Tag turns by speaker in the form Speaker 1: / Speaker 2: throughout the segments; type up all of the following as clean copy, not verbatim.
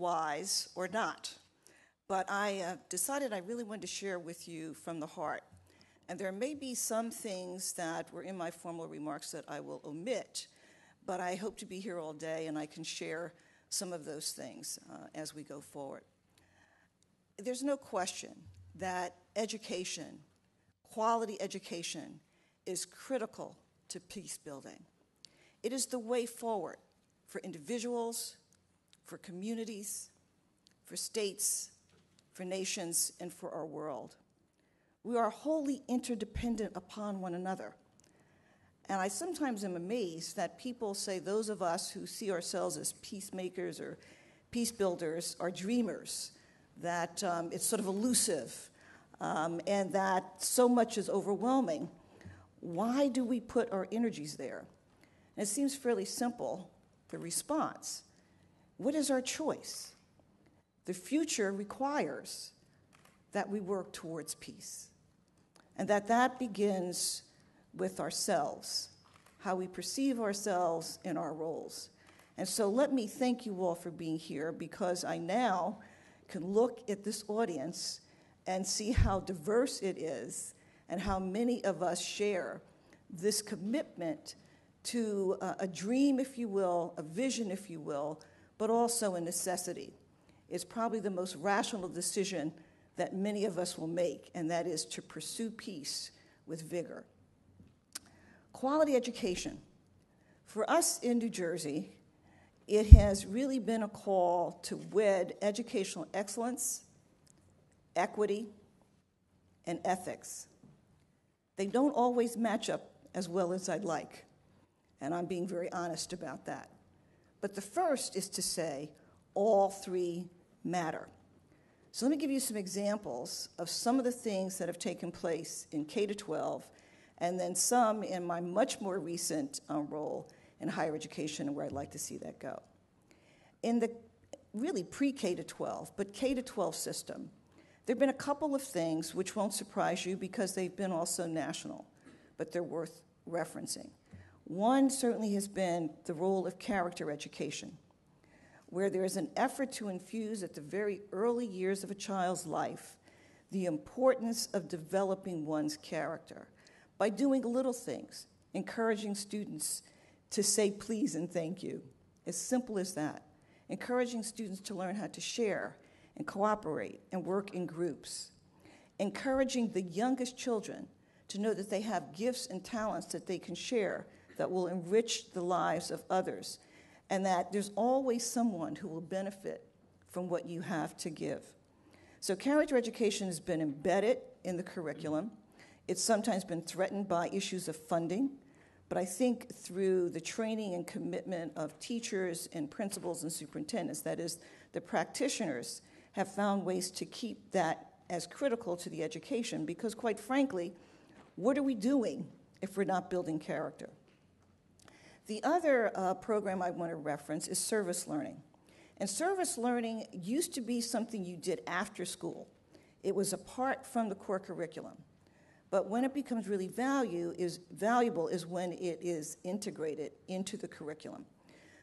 Speaker 1: wise or not. But I decided I really wanted to share with you from the heart. And there may be some things that were in my formal remarks that I will omit, but I hope to be here all day and I can share some of those things as we go forward. There's no question that education, quality education, is critical to peace building. It is the way forward for individuals, for communities, for states, for nations, and for our world. We are wholly interdependent upon one another. And I sometimes am amazed that people say those of us who see ourselves as peacemakers or peace builders are dreamers, that it's sort of elusive, and that so much is overwhelming. Why do we put our energies there? And it seems fairly simple, the response. What is our choice? The future requires that we work towards peace, and that begins with ourselves, how we perceive ourselves in our roles. And so let me thank you all for being here, because I now can look at this audience and see how diverse it is and how many of us share this commitment to a dream, if you will, a vision, if you will, but also a necessity. It's probably the most rational decision that many of us will make, and that is to pursue peace with vigor. Quality education. For us in New Jersey, it has really been a call to wed educational excellence, equity, and ethics. They don't always match up as well as I'd like, and I'm being very honest about that. But the first is to say all three matter. So let me give you some examples of some of the things that have taken place in K-12, and then some in my much more recent role in higher education and where I'd like to see that go. In the really pre-K-12, but K-12 system, there have been a couple of things which won't surprise you because they've been also national, but they're worth referencing. One certainly has been the role of character education, where there is an effort to infuse at the very early years of a child's life the importance of developing one's character by doing little things, encouraging students to say please and thank you, as simple as that, encouraging students to learn how to share and cooperate and work in groups, encouraging the youngest children to know that they have gifts and talents that they can share that will enrich the lives of others, and that there's always someone who will benefit from what you have to give. So character education has been embedded in the curriculum. It's sometimes been threatened by issues of funding, but I think through the training and commitment of teachers and principals and superintendents, that is, the practitioners, have found ways to keep that as critical to the education, because quite frankly, what are we doing if we're not building character? The other program I want to reference is service learning. And service learning used to be something you did after school. It was apart from the core curriculum. But when it becomes really valuable is when it is integrated into the curriculum,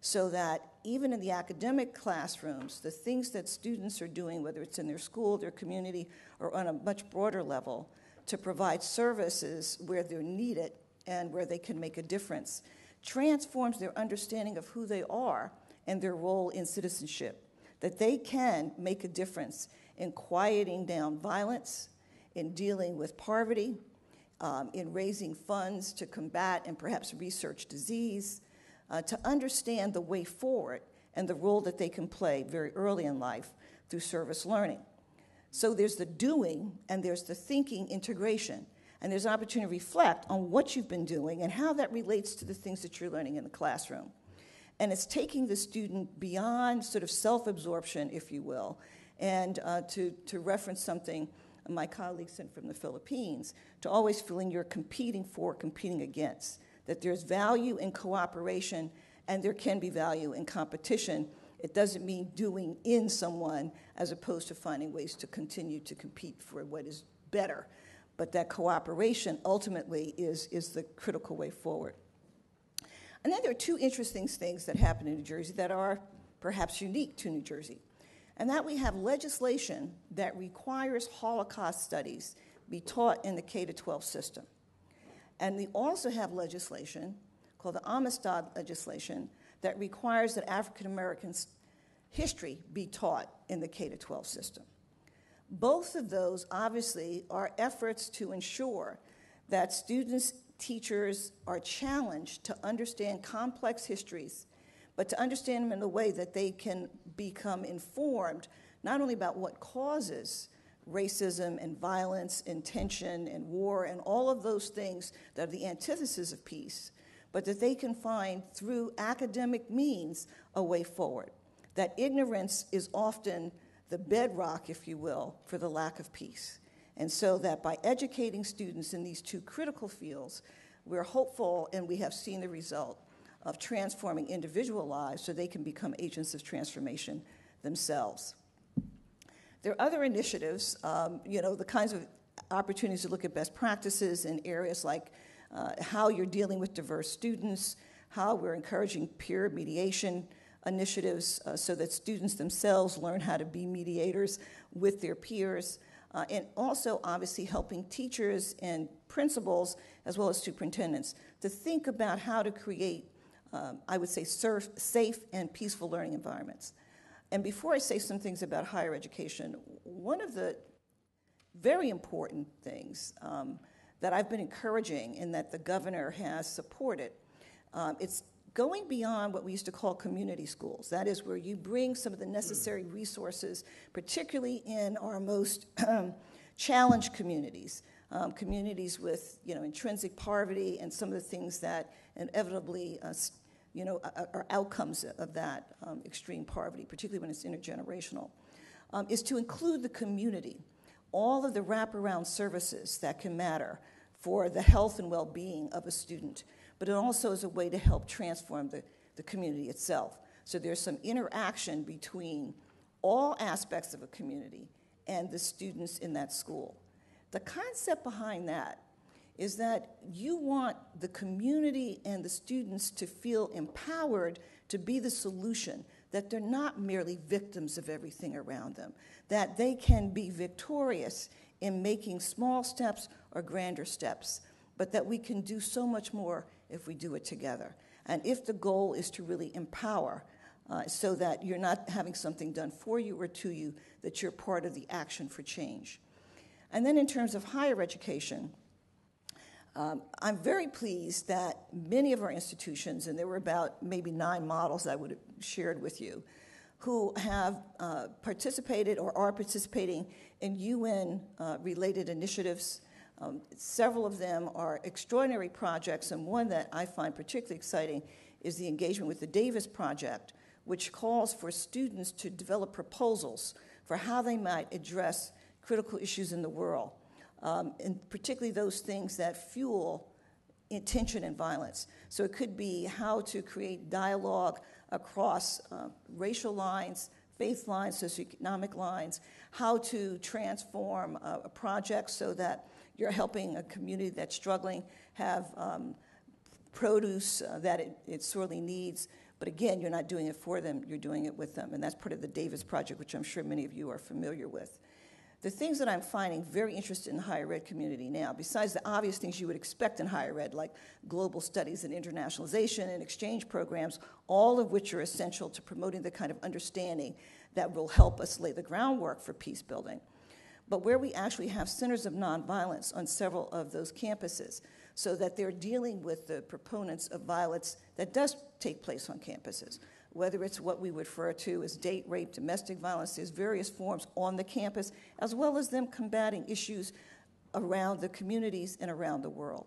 Speaker 1: so that even in the academic classrooms, the things that students are doing, whether it's in their school, their community, or on a much broader level, to provide services where they're needed and where they can make a difference, transforms their understanding of who they are and their role in citizenship, that they can make a difference in quieting down violence, in dealing with poverty, in raising funds to combat and perhaps research disease, to understand the way forward and the role that they can play very early in life through service learning. So there's the doing and there's the thinking integration, and there's an opportunity to reflect on what you've been doing and how that relates to the things that you're learning in the classroom. And it's taking the student beyond sort of self-absorption, if you will, and to reference something my colleague sent from the Philippines, to always feeling you're competing for, competing against, that there's value in cooperation and there can be value in competition. It doesn't mean doing in someone as opposed to finding ways to continue to compete for what is better. But that cooperation ultimately is the critical way forward. And then there are two interesting things that happen in New Jersey that are perhaps unique to New Jersey. and that we have legislation that requires Holocaust studies be taught in the K-12 system. And we also have legislation called the Amistad legislation that requires that African Americans' history be taught in the K-12 system. Both of those, obviously, are efforts to ensure that students, teachers are challenged to understand complex histories, but to understand them in a way that they can become informed not only about what causes racism and violence and tension and war and all of those things that are the antithesis of peace, but that they can find through academic means a way forward. That ignorance is often the bedrock, if you will, for the lack of peace. And so that by educating students in these two critical fields, we're hopeful, and we have seen the result of transforming individual lives so they can become agents of transformation themselves. There are other initiatives, the kinds of opportunities to look at best practices in areas like how you're dealing with diverse students, how we're encouraging peer mediation initiatives so that students themselves learn how to be mediators with their peers, and also obviously helping teachers and principals as well as superintendents to think about how to create, I would say, safe and peaceful learning environments. And before I say some things about higher education, one of the very important things that I've been encouraging and that the governor has supported, it's going beyond what we used to call community schools. That is where you bring some of the necessary resources, particularly in our most challenged communities, communities with intrinsic poverty and some of the things that inevitably are outcomes of that extreme poverty, particularly when it's intergenerational, is to include the community, all of the wraparound services that can matter for the health and well-being of a student, but it also is a way to help transform the community itself. So there's some interaction between all aspects of a community and the students in that school. The concept behind that is that you want the community and the students to feel empowered to be the solution, that they're not merely victims of everything around them, that they can be victorious in making small steps or grander steps, but that we can do so much more if we do it together. And if the goal is to really empower so that you're not having something done for you or to you, that you're part of the action for change. And then in terms of higher education, I'm very pleased that many of our institutions, and there were about maybe 9 models I would have shared with you, who have participated or are participating in UN-related initiatives. Several of them are extraordinary projects, and one that I find particularly exciting is the engagement with the Davis Project, which calls for students to develop proposals for how they might address critical issues in the world, and particularly those things that fuel tension and violence. So it could be how to create dialogue across racial lines, faith lines, socioeconomic lines, how to transform a project so that you're helping a community that's struggling have produce that it sorely needs. But again, you're not doing it for them, you're doing it with them. And that's part of the Davis Project, which I'm sure many of you are familiar with. The things that I'm finding very interesting in the higher ed community now, besides the obvious things you would expect in higher ed, like global studies and internationalization and exchange programs, all of which are essential to promoting the kind of understanding that will help us lay the groundwork for peace building. But where we actually have centers of nonviolence on several of those campuses, so that they're dealing with the proponents of violence that does take place on campuses, whether it's what we would refer to as date rape, domestic violence, there's various forms on the campus, as well as them combating issues around the communities and around the world.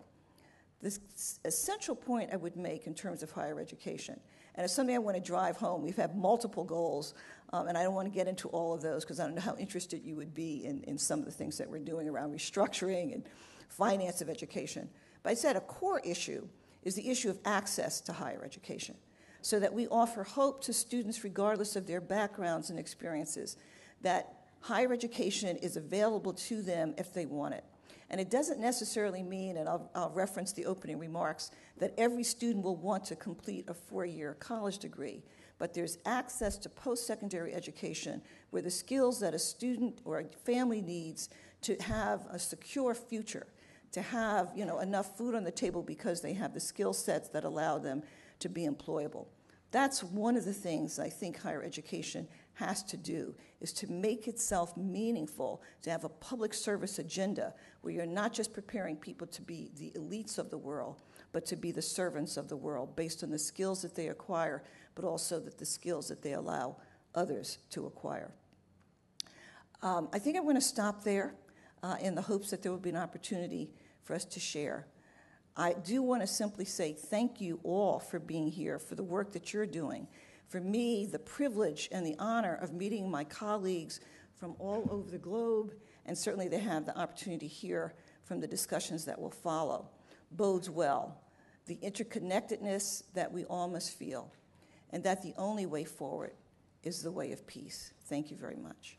Speaker 1: This essential point I would make in terms of higher education, and it's something I want to drive home. We've had multiple goals, and I don't want to get into all of those because I don't know how interested you would be in some of the things that we're doing around restructuring and finance of education. But I said a core issue is the issue of access to higher education, so that we offer hope to students regardless of their backgrounds and experiences, that higher education is available to them if they want it. And it doesn't necessarily mean, and I'll reference the opening remarks, that every student will want to complete a 4-year college degree. but there's access to post-secondary education where the skills that a student or a family needs to have a secure future, to have enough food on the table because they have the skill sets that allow them to be employable. That's one of the things I think higher education has to do, is to make itself meaningful, to have a public service agenda where you're not just preparing people to be the elites of the world, but to be the servants of the world based on the skills that they acquire, but also the skills that they allow others to acquire. I think I'm going to stop there in the hopes that there will be an opportunity for us to share. I do want to simply say thank you all for being here, for the work that you're doing. For me, the privilege and the honor of meeting my colleagues from all over the globe, and certainly to have the opportunity to hear from the discussions that will follow, bodes well. The interconnectedness that we all must feel, and that the only way forward is the way of peace. Thank you very much.